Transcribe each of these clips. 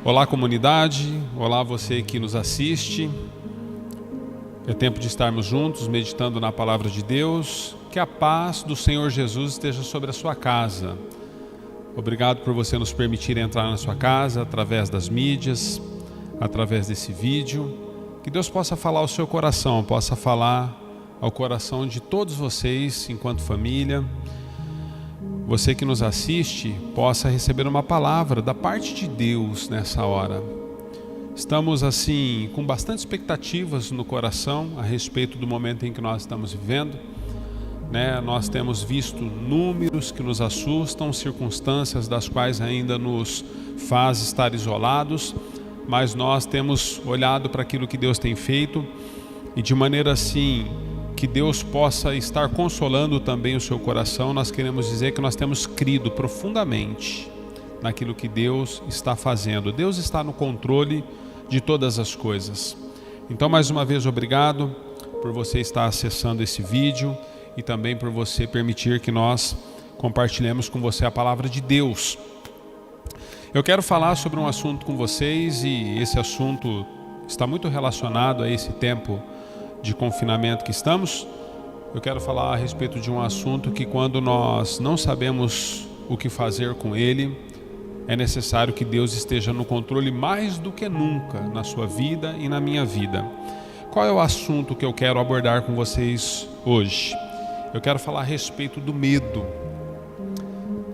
Olá, comunidade, olá você que nos assiste. É tempo de estarmos juntos meditando na palavra de Deus. Que a paz do Senhor Jesus esteja sobre a sua casa. Obrigado por você nos permitir entrar na sua casa através das mídias, através desse vídeo. Que Deus possa falar ao seu coração, possa falar ao coração de todos vocês enquanto família. Você que nos assiste possa receber uma palavra da parte de Deus nessa hora. Estamos assim com bastante expectativas no coração a respeito do momento em que nós estamos vivendo, né? Nós temos visto números que nos assustam, circunstâncias das quais ainda nos faz estar isolados, mas nós temos olhado para aquilo que Deus tem feito e de maneira assim que Deus possa estar consolando também o seu coração. Nós queremos dizer que nós temos crido profundamente naquilo que Deus está fazendo. Deus está no controle de todas as coisas. Então, mais uma vez, obrigado por você estar acessando esse vídeo e também por você permitir que nós compartilhemos com você a palavra de Deus. Eu quero falar sobre um assunto com vocês e esse assunto está muito relacionado a esse tempo de confinamento que estamos. Eu quero falar a respeito de um assunto que, quando nós não sabemos o que fazer com ele, é necessário que Deus esteja no controle mais do que nunca na sua vida e na minha vida. Qual é o assunto que eu quero abordar com vocês hoje? Eu quero falar a respeito do medo.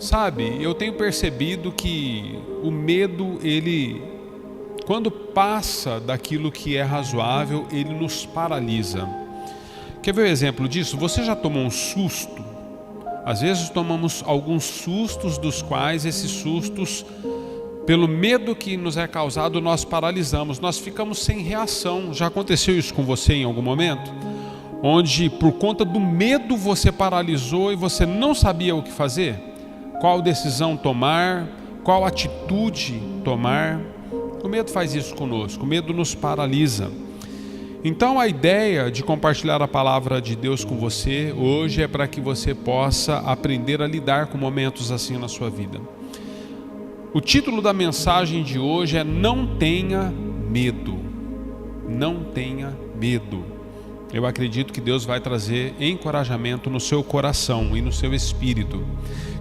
Sabe, eu tenho percebido que o medo, ele, quando passa daquilo que é razoável, ele nos paralisa. Quer ver o exemplo disso? Você já tomou um susto? Às vezes tomamos alguns sustos, dos quais esses sustos, pelo medo que nos é causado, nós paralisamos, nós ficamos sem reação. Já aconteceu isso com você em algum momento? Onde por conta do medo você paralisou e você não sabia o que fazer? Qual decisão tomar? Qual atitude tomar? O medo faz isso conosco, o medo nos paralisa. Então a ideia de compartilhar a palavra de Deus com você hoje é para que você possa aprender a lidar com momentos assim na sua vida. O título da mensagem de hoje é Não tenha medo. Não tenha medo. Eu acredito que Deus vai trazer encorajamento no seu coração e no seu espírito.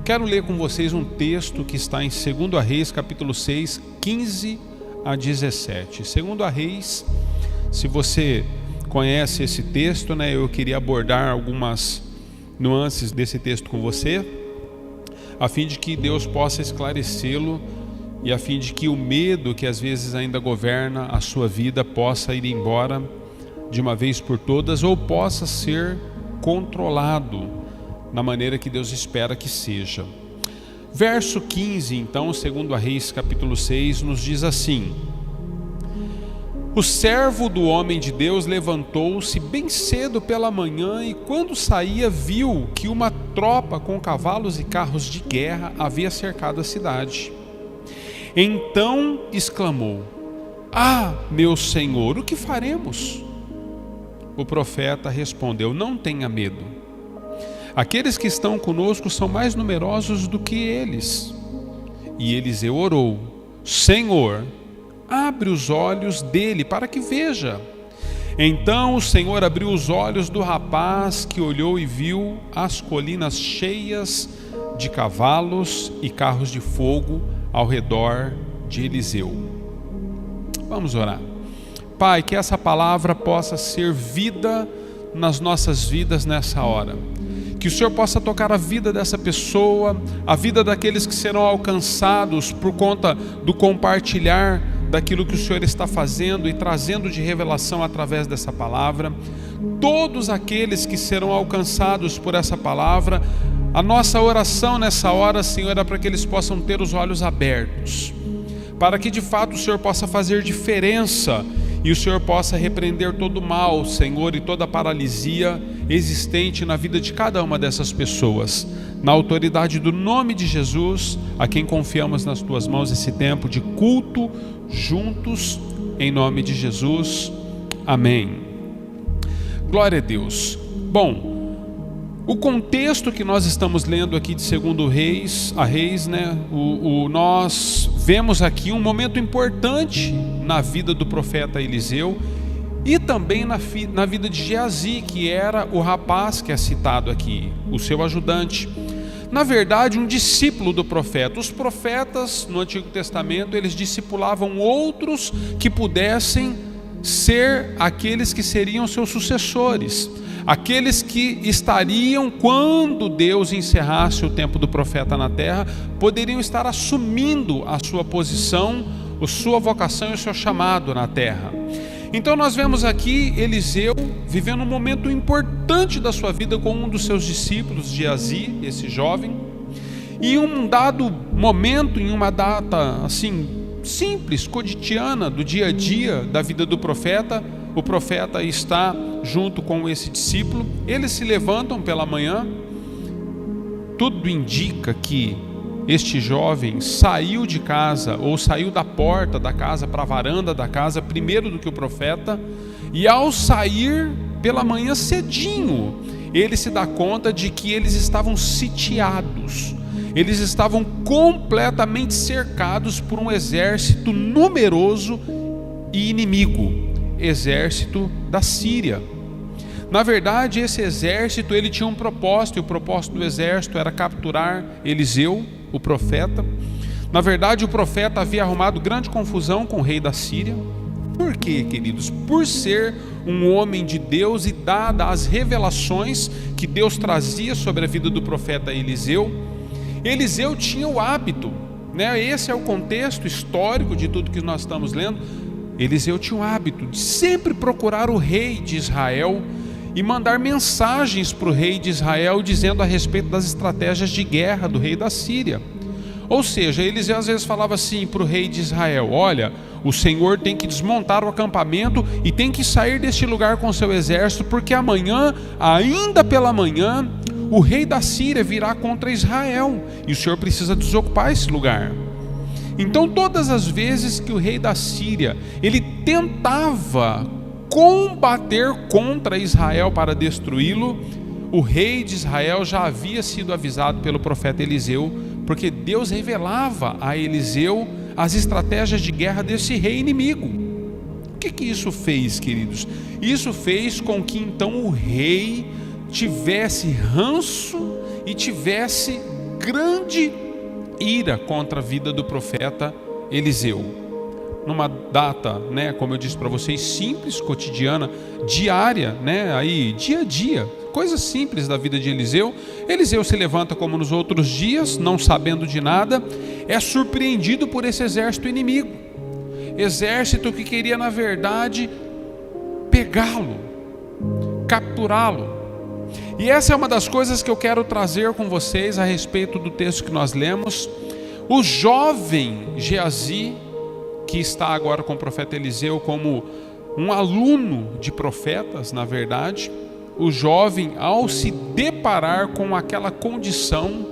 Quero ler com vocês um texto que está em 2 Reis, capítulo 6, 15 a 17. 2 Reis, se você conhece esse texto, né, eu queria abordar algumas nuances desse texto com você, a fim de que Deus possa esclarecê-lo e a fim de que o medo que às vezes ainda governa a sua vida possa ir embora de uma vez por todas, ou possa ser controlado na maneira que Deus espera que seja. Verso 15, então, 2 Reis, capítulo 6, nos diz assim: O servo do homem de Deus levantou-se bem cedo pela manhã e, quando saía, viu que uma tropa com cavalos e carros de guerra havia cercado a cidade. Então exclamou: Ah, meu senhor, o que faremos? O profeta respondeu: Não tenha medo. Aqueles que estão conosco são mais numerosos do que eles. E Eliseu orou: Senhor, abre os olhos dele para que veja. Então o Senhor abriu os olhos do rapaz, que olhou e viu as colinas cheias de cavalos e carros de fogo ao redor de Eliseu. Vamos orar. Pai, que essa palavra possa ser vida nas nossas vidas nessa hora. Que o Senhor possa tocar a vida dessa pessoa, a vida daqueles que serão alcançados por conta do compartilhar daquilo que o Senhor está fazendo e trazendo de revelação através dessa palavra. Todos aqueles que serão alcançados por essa palavra, a nossa oração nessa hora, Senhor, é para que eles possam ter os olhos abertos, para que de fato o Senhor possa fazer diferença e o Senhor possa repreender todo o mal, Senhor, e toda a paralisia existente na vida de cada uma dessas pessoas. Na autoridade do nome de Jesus, a quem confiamos nas Tuas mãos esse tempo de culto juntos, em nome de Jesus. Amém. Glória a Deus. Bom, O contexto que nós estamos lendo aqui de 2 Reis, né? Nós vemos aqui um momento importante na vida do profeta Eliseu e também na vida de Geazi, que era o rapaz que é citado aqui, o seu ajudante. Na verdade, um discípulo do profeta. Os profetas no Antigo Testamento, eles discipulavam outros que pudessem ser aqueles que seriam seus sucessores, aqueles que estariam, quando Deus encerrasse o tempo do profeta na terra, poderiam estar assumindo a sua posição, a sua vocação e o seu chamado na terra. Então nós vemos aqui Eliseu vivendo um momento importante da sua vida com um dos seus discípulos, Geazi, esse jovem. E em um dado momento, em uma data assim simples, cotidiana do dia a dia da vida do profeta, o profeta está junto com esse discípulo. Eles se levantam pela manhã. Tudo indica que este jovem saiu de casa, ou saiu da porta da casa para a varanda da casa primeiro do que o profeta, e ao sair pela manhã cedinho, ele se dá conta de que eles estavam sitiados, eles estavam completamente cercados por um exército numeroso e inimigo, exército da Síria. Na verdade, esse exército, ele tinha um propósito, e o propósito do exército era capturar Eliseu, o profeta. Na verdade, o profeta havia arrumado grande confusão com o rei da Síria. Por quê, queridos? Por ser um homem de Deus e dadas as revelações que Deus trazia sobre a vida do profeta Eliseu, Eliseu tinha o hábito, né? Esse é o contexto histórico de tudo que nós estamos lendo. Eliseu tinha o hábito de sempre procurar o rei de Israel e mandar mensagens para o rei de Israel dizendo a respeito das estratégias de guerra do rei da Síria. Ou seja, Eliseu às vezes falava assim para o rei de Israel: olha, o Senhor tem que desmontar o acampamento e tem que sair deste lugar com seu exército, porque amanhã, ainda pela manhã, o rei da Síria virá contra Israel e o Senhor precisa desocupar esse lugar. Então todas as vezes que o rei da Síria, ele tentava combater contra Israel para destruí-lo, o rei de Israel já havia sido avisado pelo profeta Eliseu, porque Deus revelava a Eliseu as estratégias de guerra desse rei inimigo. O que isso fez, queridos? Isso fez com que então o rei tivesse ranço e tivesse grande ira contra a vida do profeta Eliseu. Numa data, né, como eu disse para vocês, simples, cotidiana, diária, né, aí, dia a dia, coisas simples da vida de Eliseu. Eliseu se levanta como nos outros dias, não sabendo de nada, é surpreendido por esse exército inimigo, exército que queria na verdade pegá-lo, capturá-lo. E essa é uma das coisas que eu quero trazer com vocês a respeito do texto que nós lemos. O jovem Geazi, que está agora com o profeta Eliseu como um aluno de profetas, na verdade, o jovem, ao se deparar com aquela condição,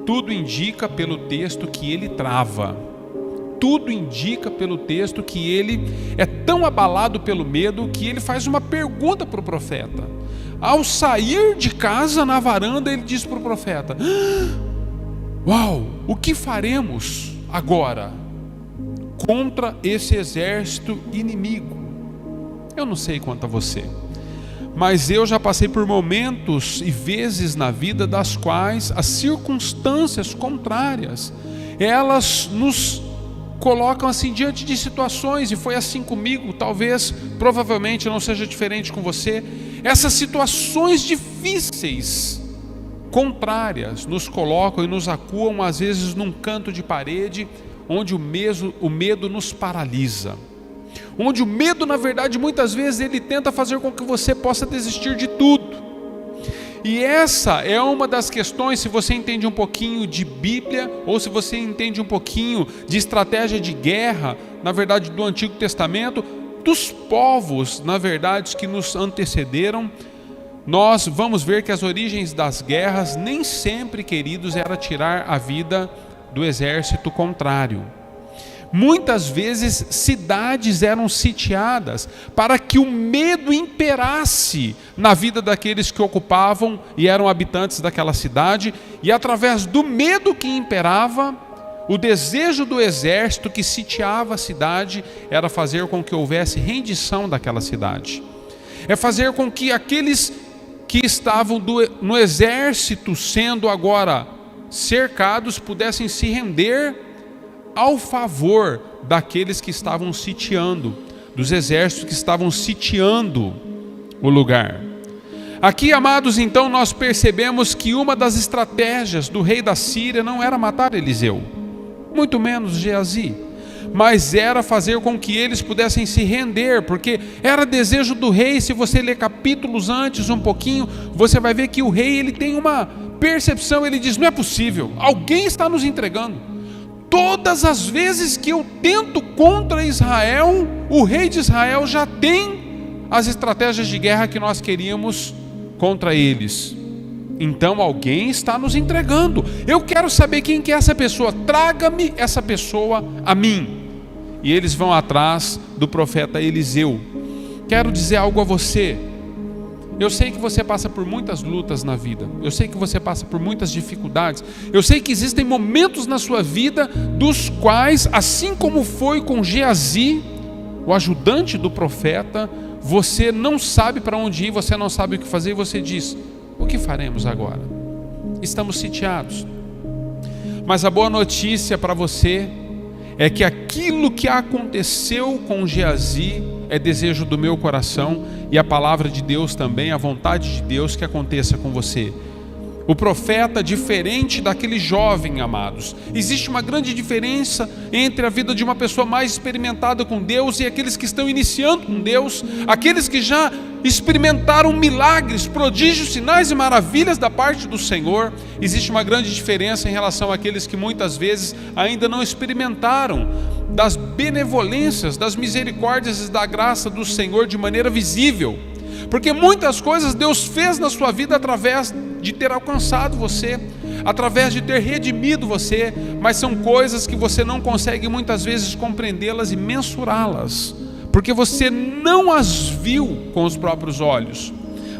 tudo indica pelo texto que ele trava. Tudo indica pelo texto que ele é tão abalado pelo medo que ele faz uma pergunta para o profeta. Ao sair de casa na varanda, ele diz para o profeta: uau, o que faremos agora contra esse exército inimigo? Eu não sei quanto a você, mas eu já passei por momentos e vezes na vida das quais as circunstâncias contrárias, elas nos colocam assim diante de situações, e foi assim comigo, talvez, provavelmente não seja diferente com você. Essas situações difíceis, contrárias, nos colocam e nos acuam às vezes num canto de parede, onde o medo nos paralisa, onde o medo, na verdade, muitas vezes ele tenta fazer com que você possa desistir de tudo. E essa é uma das questões, se você entende um pouquinho de Bíblia, ou se você entende um pouquinho de estratégia de guerra, na verdade do Antigo Testamento, dos povos, na verdade, que nos antecederam, nós vamos ver que as origens das guerras nem sempre, queridos, era tirar a vida do exército contrário. Muitas vezes cidades eram sitiadas para que o medo imperasse na vida daqueles que ocupavam e eram habitantes daquela cidade, e através do medo que imperava, o desejo do exército que sitiava a cidade era fazer com que houvesse rendição daquela cidade. É fazer com que aqueles que estavam no exército sendo agora cercados pudessem se render ao favor daqueles que estavam sitiando, dos exércitos que estavam sitiando o lugar. Aqui, amados, então nós percebemos que uma das estratégias do rei da Síria não era matar Eliseu, muito menos Geazi, mas era fazer com que eles pudessem se render, porque era desejo do rei. Se você ler capítulos antes um pouquinho, você vai ver que o rei ele tem uma percepção, ele diz: não é possível, alguém está nos entregando. Todas as vezes que eu tento contra Israel, o rei de Israel já tem as estratégias de guerra que nós queríamos contra eles. Então alguém está nos entregando. Eu quero saber quem que é essa pessoa. Traga-me essa pessoa a mim. E eles vão atrás do profeta Eliseu. Quero dizer algo a você. Eu sei que você passa por muitas lutas na vida. Eu sei que você passa por muitas dificuldades. Eu sei que existem momentos na sua vida dos quais, assim como foi com Geazi, o ajudante do profeta, você não sabe para onde ir, você não sabe o que fazer, e você diz: o que faremos agora? Estamos sitiados. Mas a boa notícia para você é que aquilo que aconteceu com Geazi é desejo do meu coração, e a palavra de Deus também, a vontade de Deus que aconteça com você. O profeta, diferente daquele jovem, amados, existe uma grande diferença entre a vida de uma pessoa mais experimentada com Deus e aqueles que estão iniciando com Deus, aqueles que já experimentaram milagres, prodígios, sinais e maravilhas da parte do Senhor. Existe uma grande diferença em relação àqueles que muitas vezes ainda não experimentaram das benevolências, das misericórdias e da graça do Senhor de maneira visível. Porque muitas coisas Deus fez na sua vida através de ter alcançado você, através de ter redimido você, mas são coisas que você não consegue muitas vezes compreendê-las e mensurá-las, porque você não as viu com os próprios olhos.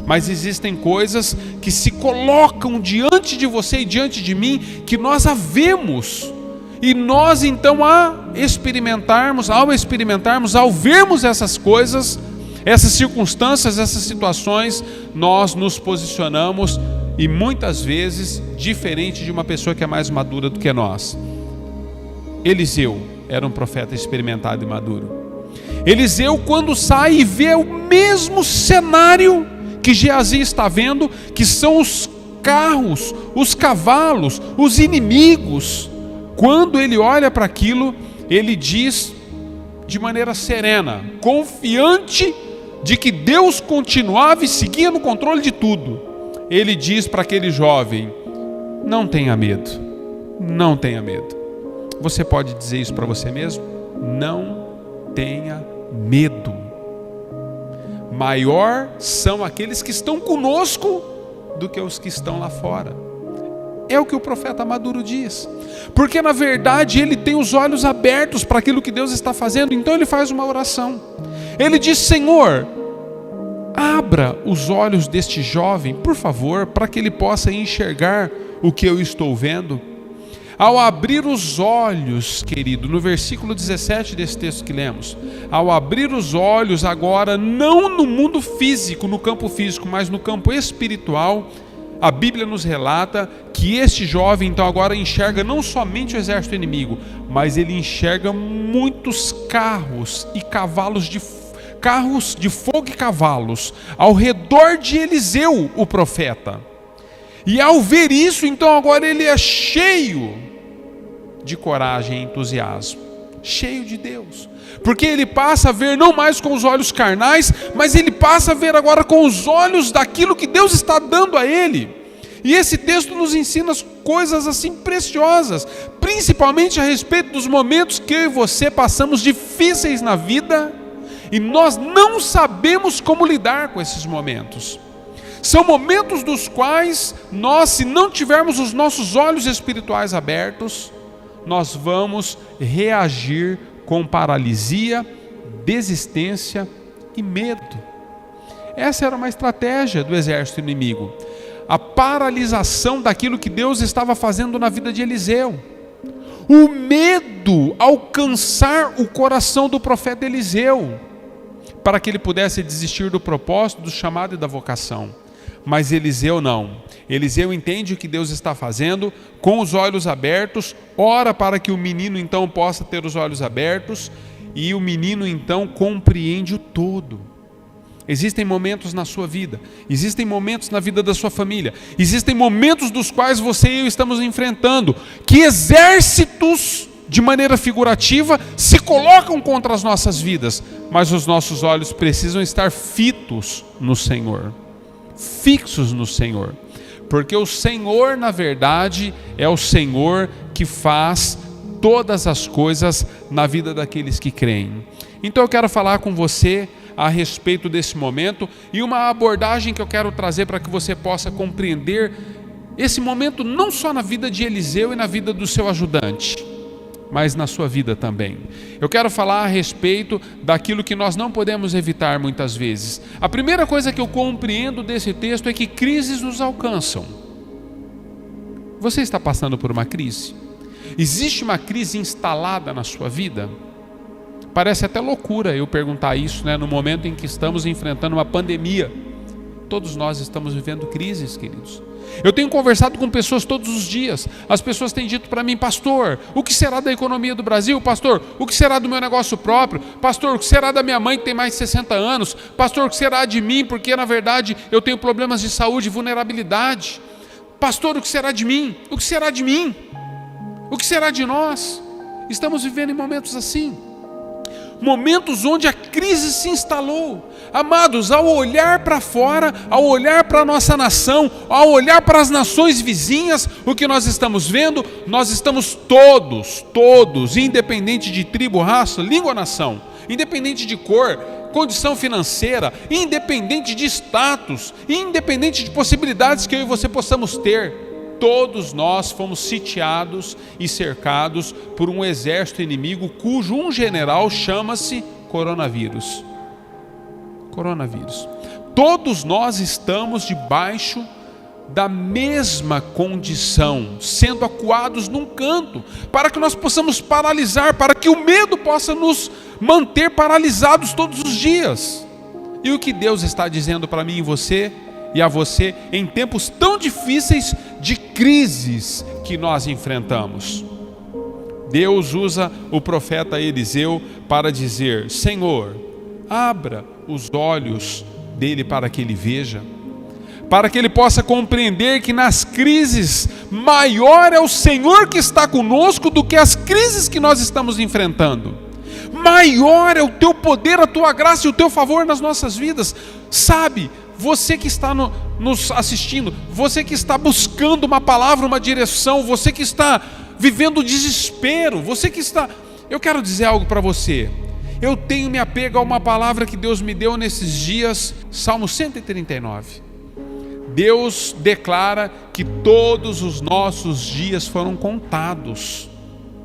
Mas existem coisas que se colocam diante de você e diante de mim, que nós a vemos, e nós então ao experimentarmos, ao vermos essas coisas, essas circunstâncias, essas situações, nós nos posicionamos, e muitas vezes diferente de uma pessoa que é mais madura do que nós. Eliseu era um profeta experimentado e maduro. Eliseu, quando sai e vê o mesmo cenário que Geazi está vendo, que são os carros, os cavalos, os inimigos, quando ele olha para aquilo, ele diz de maneira serena, confiante de que Deus continuava e seguia no controle de tudo. Ele diz para aquele jovem: não tenha medo, não tenha medo. Você pode dizer isso para você mesmo? Não tenha medo. Maior são aqueles que estão conosco do que os que estão lá fora. É o que o profeta maduro diz, porque na verdade ele tem os olhos abertos para aquilo que Deus está fazendo. Então ele faz uma oração. Ele diz: Senhor, abra os olhos deste jovem, por favor, para que ele possa enxergar o que eu estou vendo. Ao abrir os olhos, querido, no versículo 17 desse texto que lemos, ao abrir os olhos agora, não no mundo físico, no campo físico, mas no campo espiritual, a Bíblia nos relata que este jovem então agora enxerga não somente o exército inimigo, mas ele enxerga muitos carros e cavalos de fogo e cavalos ao redor de Eliseu, o profeta. E ao ver isso, então agora ele é cheio de coragem e entusiasmo, cheio de Deus, porque ele passa a ver não mais com os olhos carnais, mas ele passa a ver agora com os olhos daquilo que Deus está dando a ele. E esse texto nos ensina coisas assim preciosas, principalmente a respeito dos momentos que eu e você passamos difíceis na vida, e nós não sabemos como lidar com esses momentos. São momentos dos quais nós, se não tivermos os nossos olhos espirituais abertos, nós vamos reagir com paralisia, desistência e medo. Essa era uma estratégia do exército inimigo. A paralisação daquilo que Deus estava fazendo na vida de Eliseu. O medo alcançar o coração do profeta Eliseu, para que ele pudesse desistir do propósito, do chamado e da vocação. Mas Eliseu não. Eliseu entende o que Deus está fazendo, com os olhos abertos, ora para que o menino então possa ter os olhos abertos, e o menino então compreende o todo. Existem momentos na sua vida, existem momentos na vida da sua família, existem momentos dos quais você e eu estamos enfrentando, que exércitos, de maneira figurativa, se colocam contra as nossas vidas, mas os nossos olhos precisam estar fitos no Senhor, fixos no Senhor, porque o Senhor, na verdade, é o Senhor que faz todas as coisas na vida daqueles que creem. Então eu quero falar com você a respeito desse momento e uma abordagem que eu quero trazer para que você possa compreender esse momento não só na vida de Eliseu e na vida do seu ajudante, mas na sua vida também. Eu quero falar a respeito daquilo que nós não podemos evitar muitas vezes. A primeira coisa que eu compreendo desse texto é que crises nos alcançam. Você está passando por uma crise? Existe uma crise instalada na sua vida? Parece até loucura eu perguntar isso, no momento em que estamos enfrentando uma pandemia. Todos nós estamos vivendo crises, queridos. Eu tenho conversado com pessoas todos os dias. As pessoas têm dito para mim: pastor, o que será da economia do Brasil? Pastor, o que será do meu negócio próprio? Pastor, o que será da minha mãe que tem mais de 60 anos? Pastor, o que será de mim? Porque na verdade eu tenho problemas de saúde e vulnerabilidade. Pastor, o que será de mim? O que será de mim? O que será de nós? Estamos vivendo em momentos assim. Momentos onde a crise se instalou. Amados, ao olhar para fora, ao olhar para a nossa nação, ao olhar para as nações vizinhas, o que nós estamos vendo? Nós estamos todos, independente de tribo, raça, língua, nação, independente de cor, condição financeira, independente de status, independente de possibilidades que eu e você possamos ter, todos nós fomos sitiados e cercados por um exército inimigo cujo um general chama-se coronavírus. Todos nós estamos debaixo da mesma condição, sendo acuados num canto, para que nós possamos paralisar, para que o medo possa nos manter paralisados todos os dias. E o que Deus está dizendo para mim e você e a você em tempos tão difíceis de crises que nós enfrentamos? Deus usa o profeta Eliseu para dizer: Senhor, abra os olhos dele para que ele veja, para que ele possa compreender que nas crises maior é o Senhor que está conosco do que as crises que nós estamos enfrentando. Maior é o teu poder, a tua graça e o teu favor nas nossas vidas. Sabe, você que está nos assistindo, você que está buscando uma palavra, uma direção, você que está vivendo desespero, você que está... Eu quero dizer algo para você. Eu tenho me apego a uma palavra que Deus me deu nesses dias, Salmo 139. Deus declara que todos os nossos dias foram contados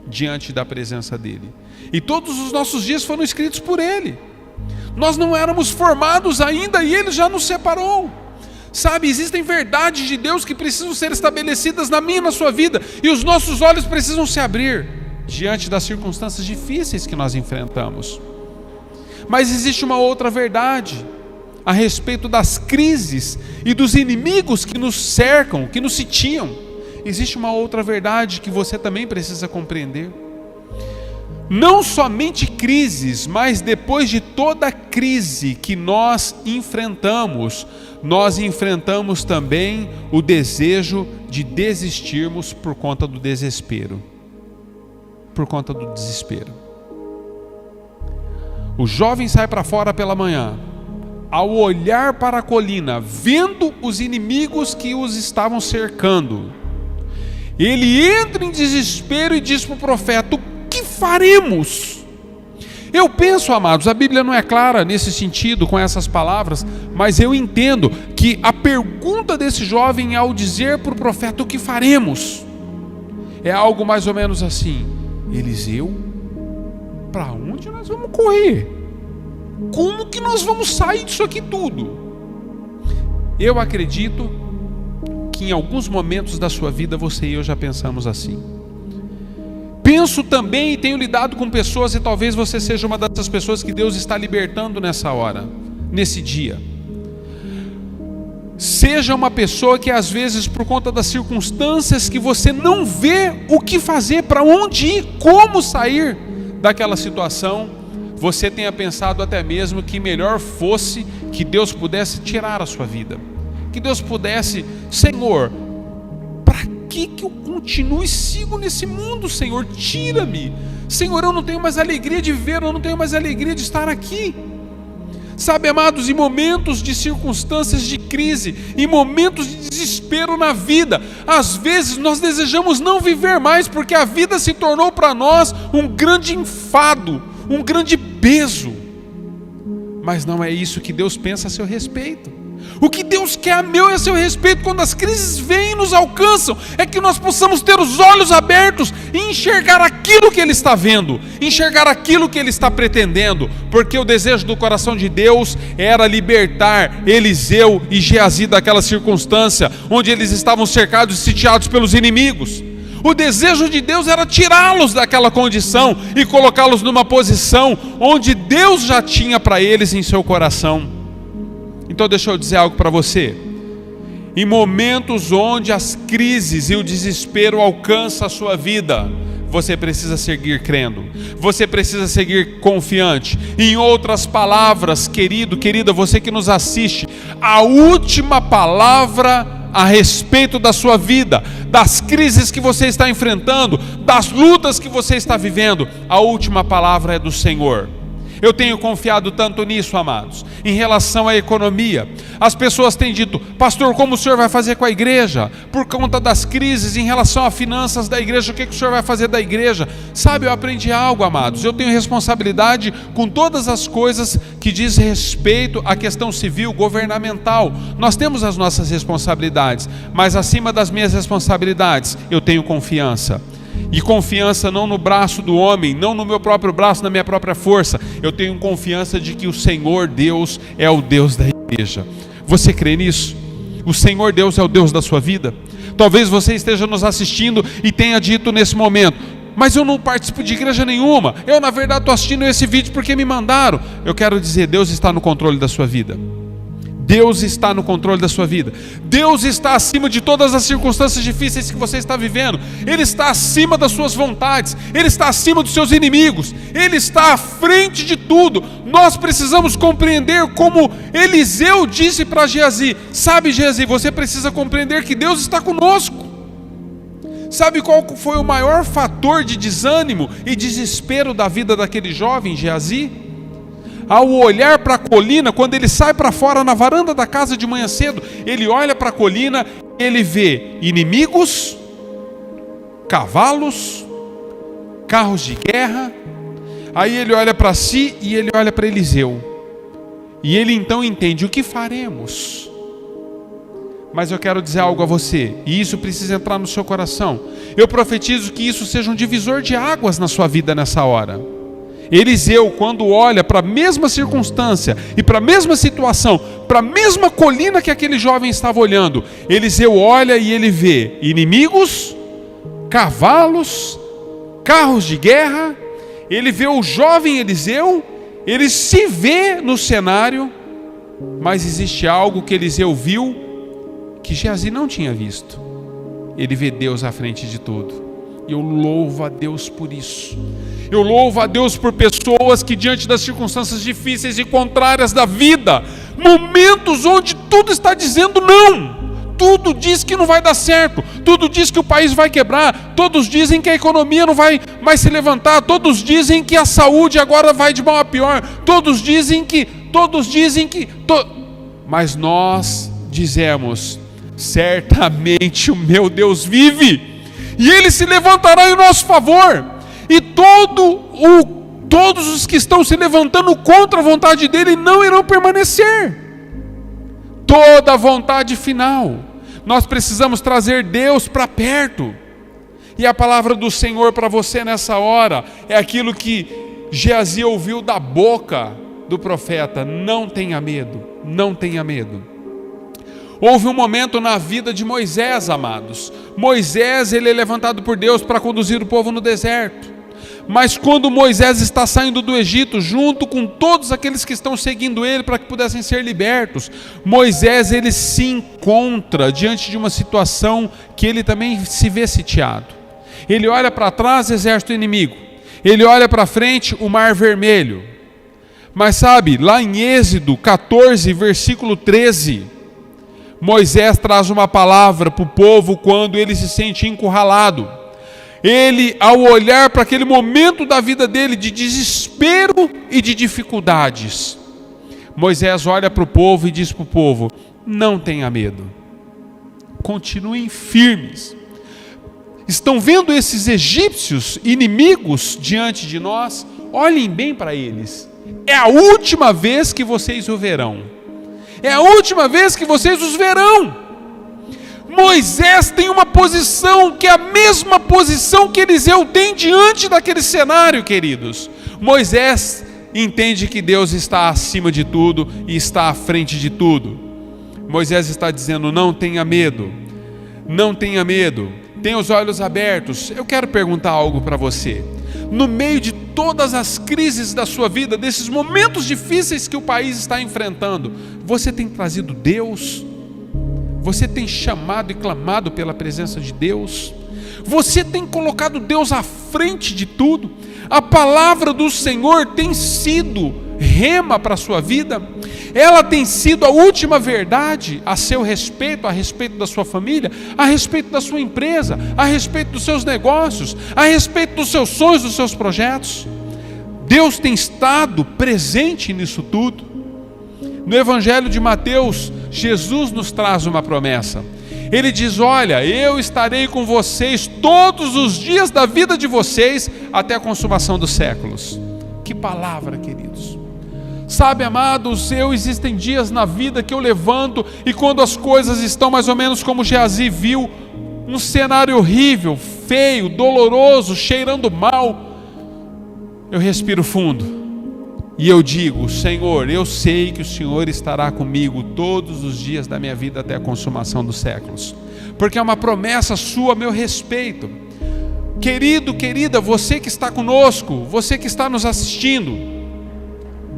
diante da presença dEle. E todos os nossos dias foram escritos por Ele. Nós não éramos formados ainda e Ele já nos separou. Sabe, existem verdades de Deus que precisam ser estabelecidas na minha e na sua vida, e os nossos olhos precisam se abrir diante das circunstâncias difíceis que nós enfrentamos. Mas existe uma outra verdade a respeito das crises e dos inimigos que nos cercam, que nos sitiam. Existe uma outra verdade que você também precisa compreender. Não somente crises, mas depois de toda crise que nós enfrentamos também o desejo de desistirmos por conta do desespero. O jovem sai para fora pela manhã, ao olhar para a colina, vendo os inimigos que os estavam cercando, ele entra em desespero e diz para o profeta: o que faremos? Eu penso, amados, a Bíblia não é clara nesse sentido com essas palavras, mas eu entendo que a pergunta desse jovem ao dizer para o profeta: o que faremos? É algo mais ou menos assim: Eliseu, para onde nós vamos correr? Como que nós vamos sair disso aqui tudo? Eu acredito que em alguns momentos da sua vida você e eu já pensamos assim. Penso também e tenho lidado com pessoas, e talvez você seja uma dessas pessoas que Deus está libertando nessa hora, nesse dia. Seja uma pessoa que às vezes, por conta das circunstâncias, que você não vê o que fazer, para onde ir, como sair daquela situação, você tenha pensado até mesmo que melhor fosse que Deus pudesse tirar a sua vida, que Deus pudesse, Senhor, para que eu continue e sigo nesse mundo, Senhor? Tira-me, Senhor, eu não tenho mais alegria de viver, eu não tenho mais alegria de estar aqui. Sabe, amados, em momentos de circunstâncias de crise, em momentos de desespero na vida, às vezes nós desejamos não viver mais, porque a vida se tornou para nós um grande enfado, um grande peso. Mas não é isso que Deus pensa a seu respeito. O que Deus quer a meu e a seu respeito, quando as crises vêm e nos alcançam, é que nós possamos ter os olhos abertos e enxergar aquilo que Ele está vendo, enxergar aquilo que Ele está pretendendo, porque o desejo do coração de Deus era libertar Eliseu e Geazi daquela circunstância, onde eles estavam cercados e sitiados pelos inimigos. O desejo de Deus era tirá-los daquela condição e colocá-los numa posição onde Deus já tinha para eles em seu coração. Então deixa eu dizer algo para você. Em momentos onde as crises e o desespero alcançam a sua vida, você precisa seguir crendo, você precisa seguir confiante. Em outras palavras, querido, querida, você que nos assiste, a última palavra a respeito da sua vida, das crises que você está enfrentando, das lutas que você está vivendo, a última palavra é do Senhor. Eu tenho confiado tanto nisso, amados. Em relação à economia, as pessoas têm dito: pastor, como o senhor vai fazer com a igreja? Por conta das crises, em relação às finanças da igreja, o que o senhor vai fazer da igreja? Sabe, eu aprendi algo, amados. Eu tenho responsabilidade com todas as coisas que diz respeito à questão civil, governamental. Nós temos as nossas responsabilidades, mas acima das minhas responsabilidades, eu tenho confiança. E confiança não no braço do homem, não no meu próprio braço, na minha própria força. Eu tenho confiança de que o Senhor Deus é o Deus da igreja. Você crê nisso? O Senhor Deus é o Deus da sua vida? Talvez você esteja nos assistindo e tenha dito nesse momento: mas eu não participo de igreja nenhuma, eu na verdade estou assistindo esse vídeo porque me mandaram. Eu quero dizer, Deus está no controle da sua vida. Deus está no controle da sua vida. Deus está acima de todas as circunstâncias difíceis que você está vivendo. Ele está acima das suas vontades. Ele está acima dos seus inimigos. Ele está à frente de tudo. Nós precisamos compreender, como Eliseu disse para Geazi: sabe, Geazi, você precisa compreender que Deus está conosco. Sabe qual foi o maior fator de desânimo e desespero da vida daquele jovem Geazi? Ao olhar para a colina, quando ele sai para fora na varanda da casa de manhã cedo, ele olha para a colina, ele vê inimigos, cavalos, carros de guerra. Aí ele olha para si e ele olha para Eliseu. E ele então entende: o que faremos? Mas eu quero dizer algo a você, e isso precisa entrar no seu coração. Eu profetizo que isso seja um divisor de águas na sua vida nessa hora. Eliseu, quando olha para a mesma circunstância e para a mesma situação, para a mesma colina que aquele jovem estava olhando, Eliseu olha e ele vê inimigos, cavalos, carros de guerra. Ele vê o jovem Eliseu, ele se vê no cenário, mas existe algo que Eliseu viu que Geazi não tinha visto. Ele vê Deus à frente de tudo. E eu louvo a Deus por isso. Eu louvo a Deus por pessoas que, diante das circunstâncias difíceis e contrárias da vida, momentos onde tudo está dizendo não, tudo diz que não vai dar certo, tudo diz que o país vai quebrar, todos dizem que a economia não vai mais se levantar, todos dizem que a saúde agora vai de mal a pior, todos dizem que, mas nós dizemos: certamente o meu Deus vive, e Ele se levantará em nosso favor, e todos os que estão se levantando contra a vontade dEle não irão permanecer. Toda a vontade final, nós precisamos trazer Deus para perto. E a palavra do Senhor para você nessa hora é aquilo que Geazi ouviu da boca do profeta: não tenha medo, não tenha medo. Houve um momento na vida de Moisés, amados. Moisés, ele é levantado por Deus para conduzir o povo no deserto. Mas quando Moisés está saindo do Egito, junto com todos aqueles que estão seguindo ele para que pudessem ser libertos, Moisés, ele se encontra diante de uma situação que ele também se vê sitiado. Ele olha para trás, exército inimigo. Ele olha para frente, o mar vermelho. Mas sabe, lá em Êxodo 14, versículo 13, Moisés traz uma palavra para o povo quando ele se sente encurralado. Ele, ao olhar para aquele momento da vida dele de desespero e de dificuldades, Moisés olha para o povo e diz para o povo: não tenha medo, continuem firmes. Estão vendo esses egípcios inimigos diante de nós? Olhem bem para eles. É a última vez que vocês o verão. É a última vez que vocês os verão. Moisés tem uma posição que é a mesma posição que Eliseu tem diante daquele cenário, queridos. Moisés entende que Deus está acima de tudo e está à frente de tudo. Moisés está dizendo: não tenha medo, não tenha medo. Tenha os olhos abertos. Eu quero perguntar algo para você. No meio de todas as crises da sua vida, desses momentos difíceis que o país está enfrentando, você tem trazido Deus? Você tem chamado e clamado pela presença de Deus? Você tem colocado Deus à frente de tudo? A palavra do Senhor tem sido rema para a sua vida? Ela tem sido a última verdade a seu respeito, a respeito da sua família, a respeito da sua empresa, a respeito dos seus negócios, a respeito dos seus sonhos, dos seus projetos? Deus tem estado presente nisso tudo. No Evangelho de Mateus, Jesus nos traz uma promessa. Ele diz: olha, eu estarei com vocês todos os dias da vida de vocês até a consumação dos séculos. Que palavra, queridos. Sabe, amados, existem dias na vida que eu levanto e quando as coisas estão mais ou menos como Geazi viu, um cenário horrível, feio, doloroso, cheirando mal, eu respiro fundo e eu digo: Senhor, eu sei que o Senhor estará comigo todos os dias da minha vida até a consumação dos séculos, porque é uma promessa sua a meu respeito. Querido, querida, você que está conosco, você que está nos assistindo,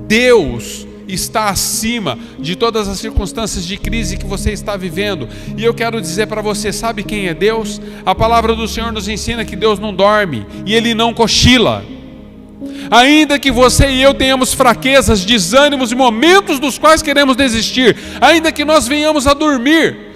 Deus está acima de todas as circunstâncias de crise que você está vivendo. E eu quero dizer para você, sabe quem é Deus? A palavra do Senhor nos ensina que Deus não dorme e Ele não cochila. Ainda que você e eu tenhamos fraquezas, desânimos e momentos dos quais queremos desistir, ainda que nós venhamos a dormir,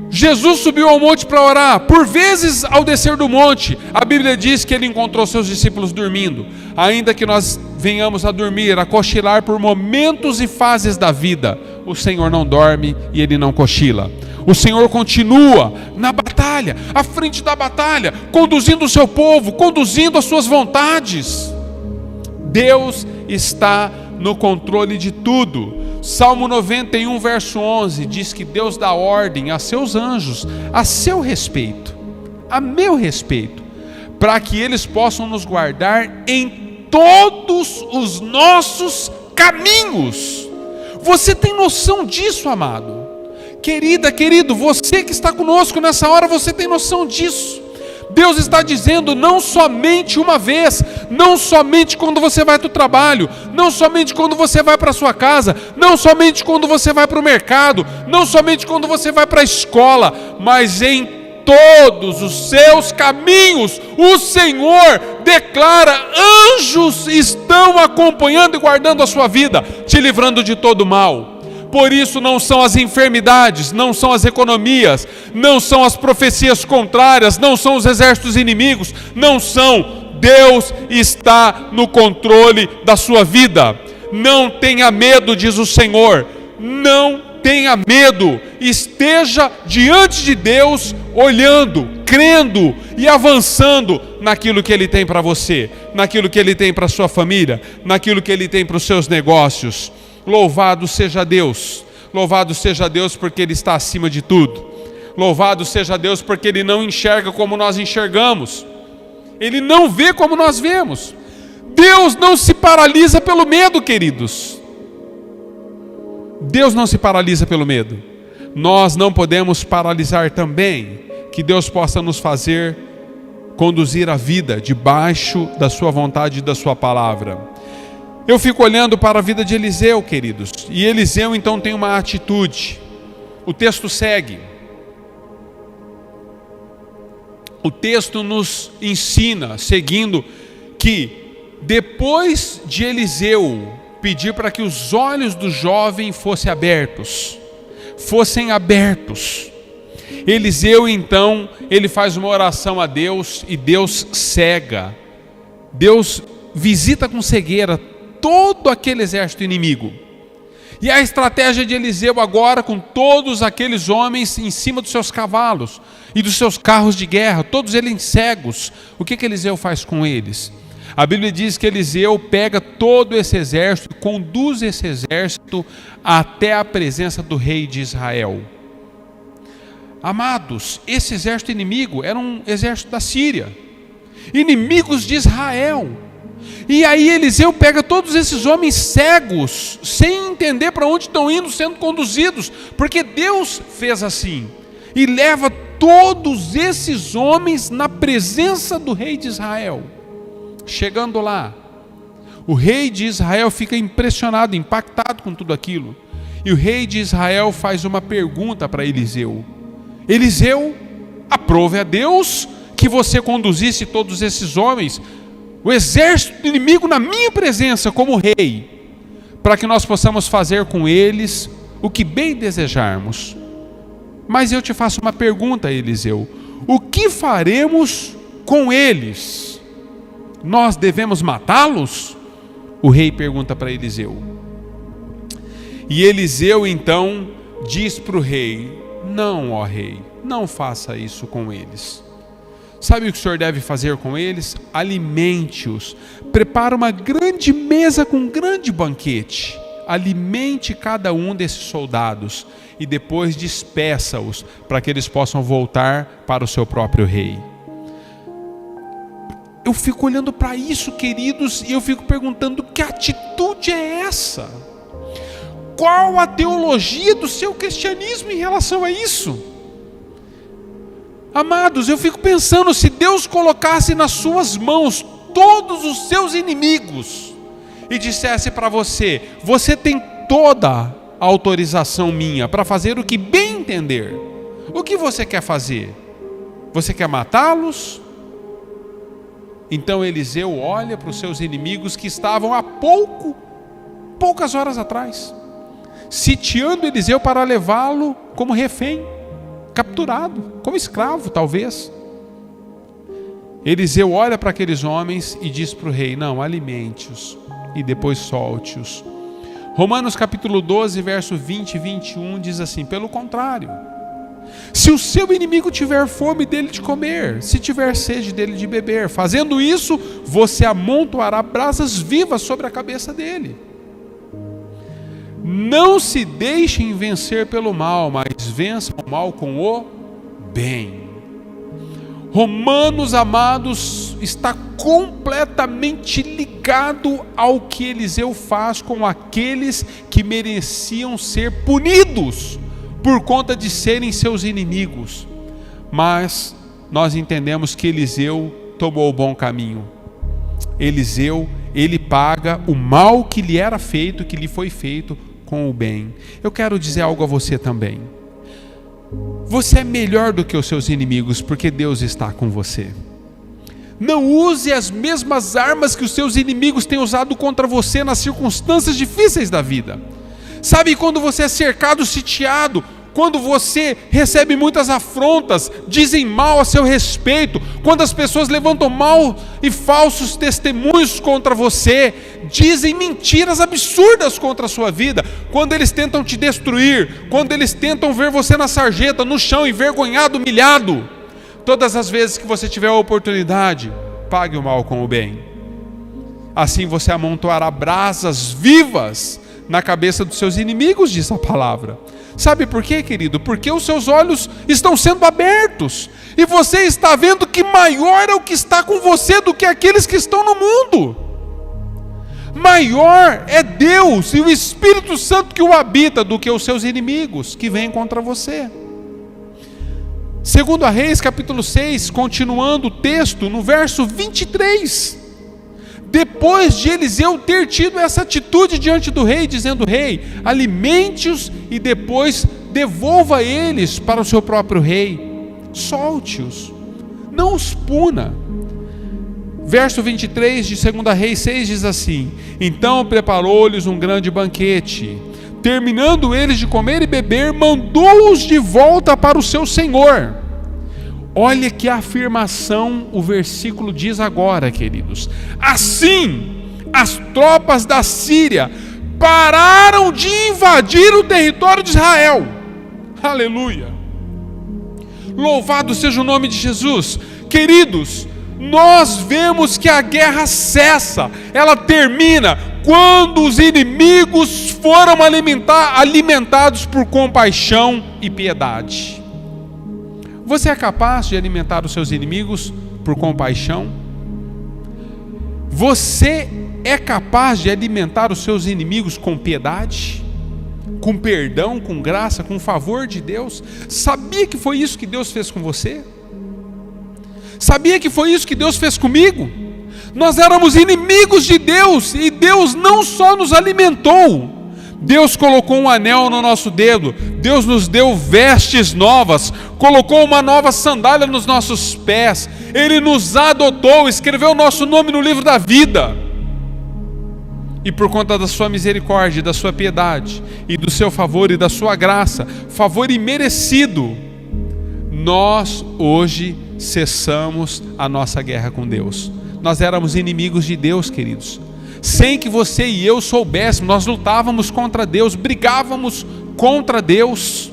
Jesus subiu ao monte para orar. Por vezes, ao descer do monte, a Bíblia diz que Ele encontrou seus discípulos dormindo. Ainda que nós venhamos a dormir, a cochilar por momentos e fases da vida, o Senhor não dorme e Ele não cochila. O Senhor continua na batalha, à frente da batalha, conduzindo o seu povo, conduzindo as suas vontades. Deus está no controle de tudo. Salmo 91, verso 11, diz que Deus dá ordem a seus anjos, a seu respeito, a meu respeito, para que eles possam nos guardar em todos os nossos caminhos. Você tem noção disso, amado? Querida, querido, você que está conosco nessa hora, você tem noção disso? Deus está dizendo, não somente uma vez, não somente quando você vai para o trabalho, não somente quando você vai para a sua casa, não somente quando você vai para o mercado, não somente quando você vai para a escola, mas em todos os seus caminhos, o Senhor declara: anjos estão acompanhando e guardando a sua vida, te livrando de todo mal. Por isso não são as enfermidades, não são as economias, não são as profecias contrárias, não são os exércitos inimigos, não são. Deus está no controle da sua vida. Não tenha medo, diz o Senhor, não tenha medo. Esteja diante de Deus, olhando, crendo e avançando naquilo que Ele tem para você, naquilo que Ele tem para a sua família, naquilo que Ele tem para os seus negócios. Louvado seja Deus porque Ele está acima de tudo. Louvado seja Deus porque Ele não enxerga como nós enxergamos. Ele não vê como nós vemos. Deus não se paralisa pelo medo, queridos. Deus não se paralisa pelo medo. Nós não podemos paralisar também. Que Deus possa nos fazer conduzir a vida debaixo da sua vontade e da sua palavra. Eu fico olhando para a vida de Eliseu, queridos. E Eliseu então tem uma atitude. O texto segue. O texto nos ensina, seguindo, que depois de Eliseu pedir para que os olhos do jovem fossem abertos, Eliseu então, ele faz uma oração a Deus e Deus cega. Deus visita com cegueira todo aquele exército inimigo. E a estratégia de Eliseu agora, com todos aqueles homens em cima dos seus cavalos e dos seus carros de guerra, todos eles cegos, o que Eliseu faz com eles? A Bíblia diz que Eliseu pega todo esse exército e conduz esse exército até a presença do rei de Israel. Amados, esse exército inimigo era um exército da Síria, inimigos de Israel. E aí Eliseu pega todos esses homens cegos, sem entender para onde estão indo, sendo conduzidos, porque Deus fez assim, e leva todos esses homens na presença do rei de Israel. Chegando lá, o rei de Israel fica impressionado, impactado com tudo aquilo. E o rei de Israel faz uma pergunta para Eliseu: Eliseu, aprove a Deus que você conduzisse todos esses homens, o exército inimigo, na minha presença como rei, para que nós possamos fazer com eles o que bem desejarmos. Mas eu te faço uma pergunta, Eliseu: o que faremos com eles? Nós devemos matá-los? O rei pergunta para Eliseu. E Eliseu então diz para o rei: não, ó rei, não faça isso com eles. Sabe o que o senhor deve fazer com eles? Alimente-os, prepara uma grande mesa com um grande banquete, alimente cada um desses soldados e depois despeça-os para que eles possam voltar para o seu próprio rei. Eu fico olhando para isso, queridos, e eu fico perguntando: que atitude é essa? Qual a teologia do seu cristianismo em relação a isso? Amados, eu fico pensando, se Deus colocasse nas suas mãos todos os seus inimigos e dissesse para você: você tem toda a autorização minha para fazer o que bem entender, o que você quer fazer? Você quer matá-los? Então Eliseu olha para os seus inimigos que estavam há poucas horas atrás, sitiando Eliseu para levá-lo como refém, capturado, como escravo talvez. Eliseu olha para aqueles homens e diz para o rei: não, alimente-os e depois solte-os. Romanos capítulo 12, verso 20 e 21 diz assim: pelo contrário, se o seu inimigo tiver fome, dele de comer, se tiver sede, dele de beber. Fazendo isso, você amontoará brasas vivas sobre a cabeça dele. Não se deixem vencer pelo mal, mas vençam o mal com o bem. Romanos, amados, está completamente ligado ao que Eliseu faz com aqueles que mereciam ser punidos por conta de serem seus inimigos. Mas nós entendemos que Eliseu tomou o bom caminho. Eliseu, ele paga o mal que lhe era feito, que lhe foi feito, com o bem. Eu quero dizer algo a você também. Você é melhor do que os seus inimigos, porque Deus está com você. Não use as mesmas armas que os seus inimigos têm usado contra você nas circunstâncias difíceis da vida. Sabe quando você é cercado, sitiado, quando você recebe muitas afrontas, dizem mal a seu respeito, quando as pessoas levantam mal e falsos testemunhos contra você, dizem mentiras absurdas contra a sua vida, quando eles tentam te destruir, quando eles tentam ver você na sarjeta, no chão, envergonhado, humilhado, todas as vezes que você tiver a oportunidade, pague o mal com o bem. Assim você amontoará brasas vivas na cabeça dos seus inimigos, diz a palavra. Sabe por quê, querido? Porque os seus olhos estão sendo abertos e você está vendo que maior é o que está com você do que aqueles que estão no mundo. Maior é Deus e o Espírito Santo que o habita do que os seus inimigos que vêm contra você. Segundo a Reis, capítulo 6, continuando o texto, no verso 23. Depois de Eliseu ter tido essa atitude diante do rei, dizendo: rei, alimente-os e depois devolva eles para o seu próprio rei. Solte-os, não os puna. Verso 23 de 2 Reis 6 diz assim: então preparou-lhes um grande banquete. Terminando eles de comer e beber, mandou-os de volta para o seu senhor. Olha que afirmação o versículo diz agora, queridos. Assim, as tropas da Síria pararam de invadir o território de Israel. Aleluia! Louvado seja o nome de Jesus. Queridos, nós vemos que a guerra cessa, ela termina quando os inimigos foram alimentados por compaixão e piedade. Você é capaz de alimentar os seus inimigos por compaixão? Você é capaz de alimentar os seus inimigos com piedade? Com perdão, com graça, com favor de Deus? Sabia que foi isso que Deus fez com você? Sabia que foi isso que Deus fez comigo? Nós éramos inimigos de Deus e Deus não só nos alimentou, Deus colocou um anel no nosso dedo, Deus nos deu vestes novas, colocou uma nova sandália nos nossos pés, Ele nos adotou, escreveu o nosso nome no livro da vida. E por conta da sua misericórdia, da sua piedade, e do seu favor e da sua graça, favor imerecido, nós hoje cessamos a nossa guerra com Deus. Nós éramos inimigos de Deus, queridos. Sem que você e eu soubéssemos, nós lutávamos contra Deus, brigávamos contra Deus,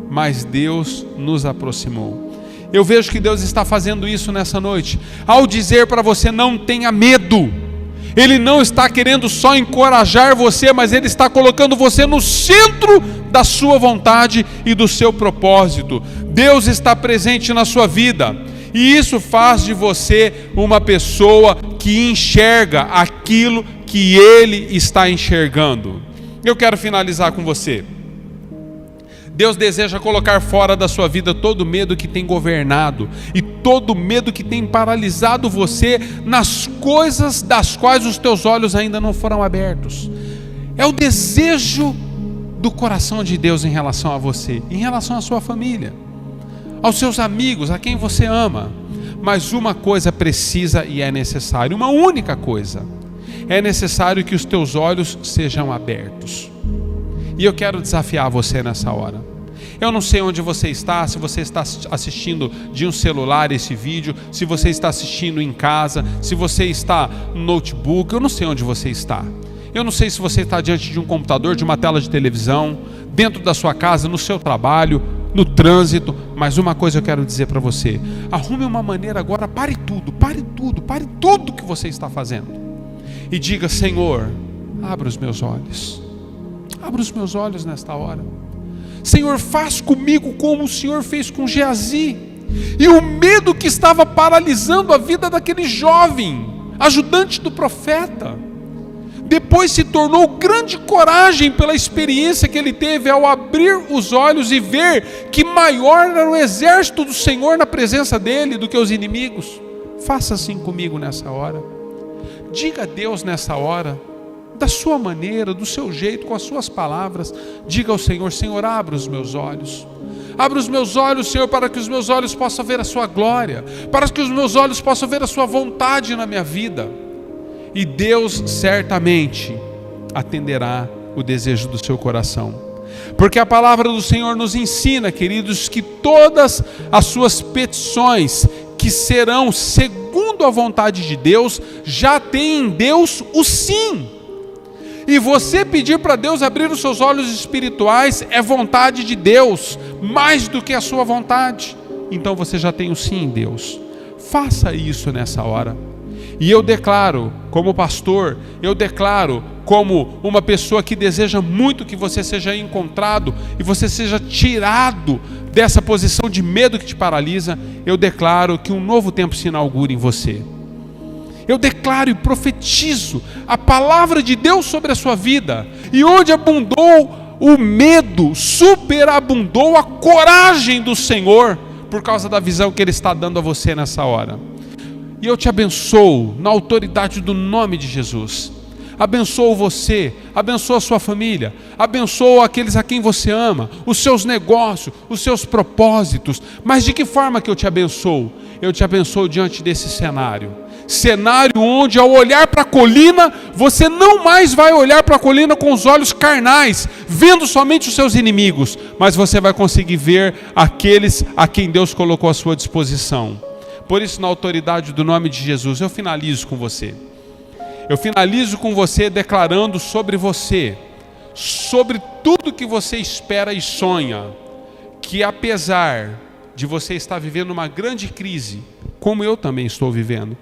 mas Deus nos aproximou. Eu vejo que Deus está fazendo isso nessa noite, ao dizer para você: não tenha medo. Ele não está querendo só encorajar você, mas Ele está colocando você no centro da sua vontade e do seu propósito. Deus está presente na sua vida, e isso faz de você uma pessoa que enxerga aquilo que Ele está enxergando. Eu quero finalizar com você. Deus deseja colocar fora da sua vida todo medo que tem governado e todo medo que tem paralisado você nas coisas das quais os teus olhos ainda não foram abertos. É o desejo do coração de Deus em relação a você, em relação à sua família, aos seus amigos, a quem você ama. Mas uma coisa precisa e é necessário, uma única coisa: é necessário que os teus olhos sejam abertos. E eu quero desafiar você nessa hora. Eu não sei onde você está, se você está assistindo de um celular esse vídeo, se você está assistindo em casa, se você está no notebook, eu não sei onde você está. Eu não sei se você está diante de um computador, de uma tela de televisão, dentro da sua casa, no seu trabalho, no trânsito, mas uma coisa eu quero dizer para você: arrume uma maneira agora, pare tudo que você está fazendo e diga: Senhor, abra os meus olhos. Abra os meus olhos nesta hora. Senhor, faz comigo como o Senhor fez com Geazi. E o medo que estava paralisando a vida daquele jovem, ajudante do profeta, depois se tornou grande coragem pela experiência que ele teve ao abrir os olhos e ver que maior era o exército do Senhor na presença dele do que os inimigos. Faça assim comigo nessa hora. Diga a Deus nessa hora, da sua maneira, do seu jeito, com as suas palavras. Diga ao Senhor: Senhor, abra os meus olhos. Abra os meus olhos, Senhor, para que os meus olhos possam ver a sua glória, para que os meus olhos possam ver a sua vontade na minha vida. E Deus certamente atenderá o desejo do seu coração. Porque a palavra do Senhor nos ensina, queridos, que todas as suas petições que serão segundo a vontade de Deus, já tem em Deus o sim. E você pedir para Deus abrir os seus olhos espirituais é vontade de Deus, mais do que a sua vontade. Então você já tem o sim em Deus. Faça isso nessa hora. E eu declaro, como pastor, eu declaro como uma pessoa que deseja muito que você seja encontrado e você seja tirado dessa posição de medo que te paralisa. Eu declaro que um novo tempo se inaugure em você. Eu declaro e profetizo a palavra de Deus sobre a sua vida. E onde abundou o medo, superabundou a coragem do Senhor, por causa da visão que Ele está dando a você nessa hora. E eu te abençoo na autoridade do nome de Jesus. Abençoo você, abençoo a sua família, abençoo aqueles a quem você ama, os seus negócios, os seus propósitos. Mas de que forma que eu te abençoo? Eu te abençoo diante desse cenário onde, ao olhar para a colina, você não mais vai olhar para a colina com os olhos carnais, vendo somente os seus inimigos, mas você vai conseguir ver aqueles a quem Deus colocou à sua disposição. Por isso, na autoridade do nome de Jesus, eu finalizo com você. Eu finalizo com você declarando sobre você, sobre tudo que você espera e sonha, que apesar de você estar vivendo uma grande crise, como eu também estou vivendo,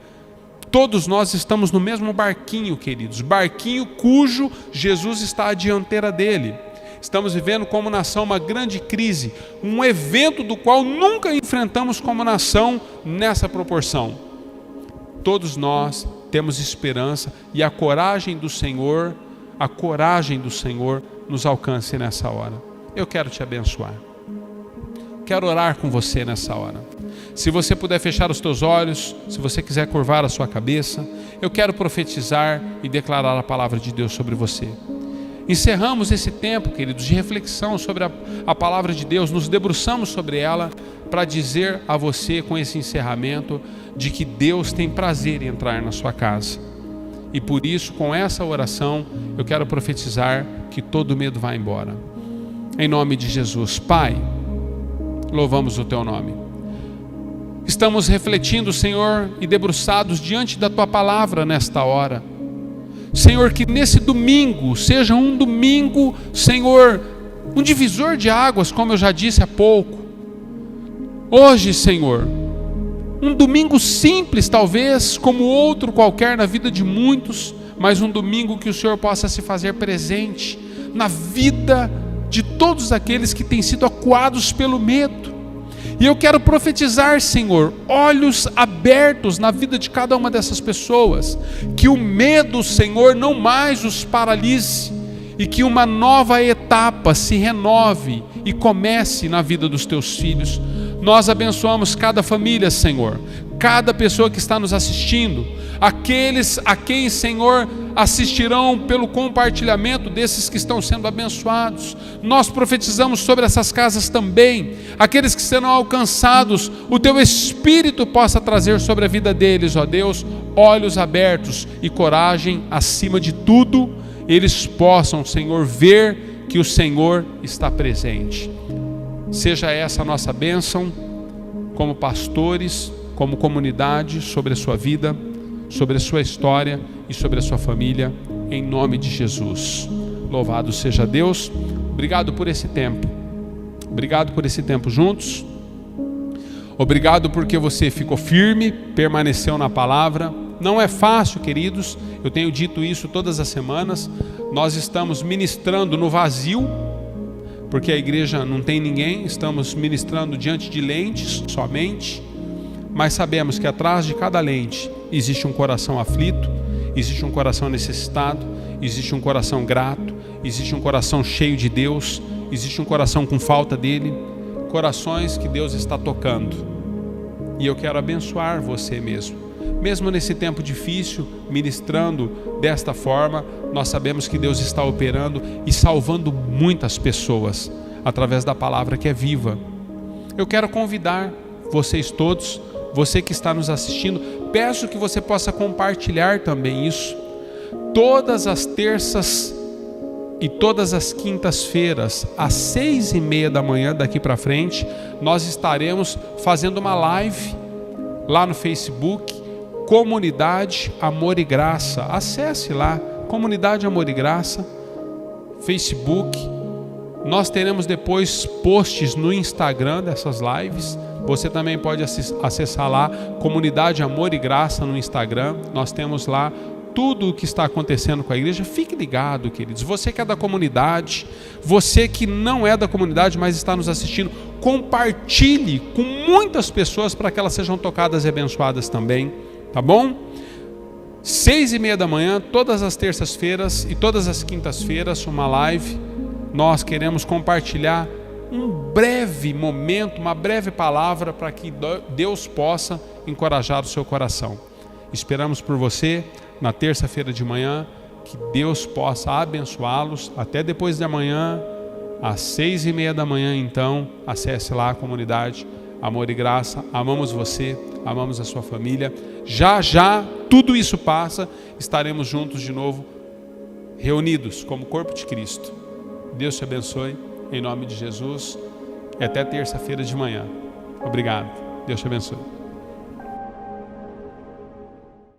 todos nós estamos no mesmo barquinho, queridos, barquinho cujo Jesus está à dianteira dele. Estamos vivendo como nação uma grande crise, um evento do qual nunca enfrentamos como nação nessa proporção. Todos nós temos esperança e a coragem do Senhor nos alcance nessa hora. Eu quero te abençoar. Quero orar com você nessa hora. Se você puder fechar os teus olhos, se você quiser curvar a sua cabeça, eu quero profetizar e declarar a palavra de Deus sobre você. Encerramos esse tempo, queridos, de reflexão sobre a palavra de Deus, nos debruçamos sobre ela para dizer a você com esse encerramento de que Deus tem prazer em entrar na sua casa. E por isso, com essa oração, eu quero profetizar que todo medo vai embora. Em nome de Jesus. Pai, louvamos o Teu nome. Estamos refletindo, Senhor, e debruçados diante da Tua palavra nesta hora. Senhor, que nesse domingo seja um domingo, Senhor, um divisor de águas, como eu já disse há pouco. Hoje, Senhor, um domingo simples, talvez, como outro qualquer na vida de muitos, mas um domingo que o Senhor possa se fazer presente na vida de todos aqueles que têm sido acuados pelo medo. E eu quero profetizar, Senhor, olhos abertos na vida de cada uma dessas pessoas, que o medo, Senhor, não mais os paralise, e que uma nova etapa se renove e comece na vida dos Teus filhos. Nós abençoamos cada família, Senhor, cada pessoa que está nos assistindo, aqueles a quem, Senhor, assistirão pelo compartilhamento desses que estão sendo abençoados. Nós profetizamos sobre essas casas também, aqueles que serão alcançados, o Teu Espírito possa trazer sobre a vida deles, ó Deus, olhos abertos e coragem, acima de tudo, eles possam, Senhor, ver que o Senhor está presente. Seja essa a nossa bênção, como pastores, como comunidade, sobre a sua vida, sobre a sua história e sobre a sua família, em nome de Jesus. Louvado seja Deus. Obrigado por esse tempo. Obrigado por esse tempo juntos. Obrigado porque você ficou firme, permaneceu na palavra. Não é fácil, queridos, eu tenho dito isso todas as semanas. Nós estamos ministrando no vazio, porque a igreja não tem ninguém, estamos ministrando diante de lentes somente, mas sabemos que atrás de cada lente existe um coração aflito, existe um coração necessitado, existe um coração grato, existe um coração cheio de Deus, existe um coração com falta dele, corações que Deus está tocando. E eu quero abençoar você mesmo nesse tempo difícil, ministrando desta forma, nós sabemos que Deus está operando e salvando muitas pessoas através da palavra que é viva. Eu quero convidar vocês todos, você que está nos assistindo, peço que você possa compartilhar também isso. Todas as terças e todas as quintas-feiras, às 6:30 da manhã daqui para frente, nós estaremos fazendo uma live lá no Facebook, Comunidade Amor e Graça. Acesse lá, Comunidade Amor e Graça, Facebook. Nós teremos depois posts no Instagram dessas lives. Você também pode acessar lá, Comunidade Amor e Graça no Instagram. Nós temos lá tudo o que está acontecendo com a igreja. Fique ligado, queridos. Você que é da comunidade, você que não é da comunidade, mas está nos assistindo, compartilhe com muitas pessoas para que elas sejam tocadas e abençoadas também, tá bom? 6h30 da manhã, todas as terças-feiras e todas as quintas-feiras, uma live. Nós queremos compartilhar um breve momento, uma breve palavra para que Deus possa encorajar o seu coração. Esperamos por você na terça-feira de manhã, que Deus possa abençoá-los. Até depois de amanhã, às 6h30 da manhã, então, acesse lá a comunidade Amor e Graça. Amamos você, amamos a sua família. Já já tudo isso passa, estaremos juntos de novo, reunidos como corpo de Cristo. Deus te abençoe, em nome de Jesus, e até terça-feira de manhã. Obrigado. Deus te abençoe.